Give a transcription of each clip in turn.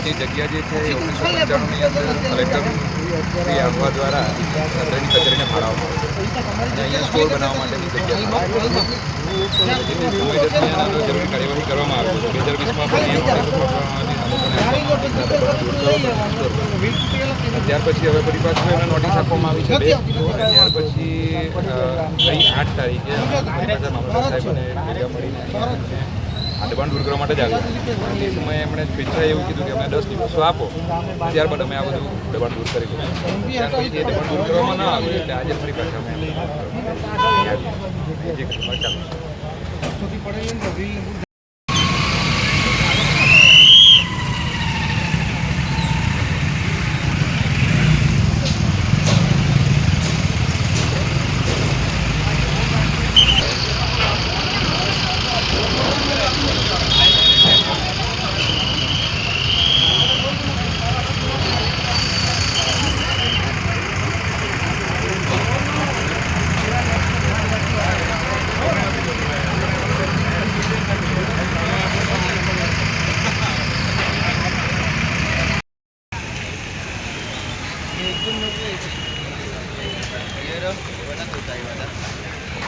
તે જગ્યા જે છે એ 1995ની અંદર કલેક્ટર શ્રી આંબા દ્વારા તંત્રની કચેરીને ફાળવવામાં આવી અને અહીંયા સ્ટોર બનાવવા માટેની જગ્યા સમય દરમિયાન જરૂરી કાર્યવાહી કરવામાં આવી 2020માં પણ ત્યાર પછી હવે ફરી પાછું એમને નોટિસ આપવામાં આવી છે ત્યાર પછી ગઈ 8 તારીખે મામલતદાર સાહેબ અને ભેગા મળીને આ દબાણ દૂર કરવા માટે જ આવ્યા તે સમયે એમણે સ્વેચ્છાએ એવું કીધું કે અમે 10 દિવસો આપો ત્યારબાદ અમે આ બધું દબાણ દૂર કરી દઈશું ત્યાર પછી એ દબાણ દૂર કરવામાં ન આવ્યું એટલે આજે ફરી પાછા અમે જે ઘટના ચાલુ છે.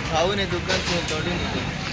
ખાવું ને દુકાન છે તોડી નીકળી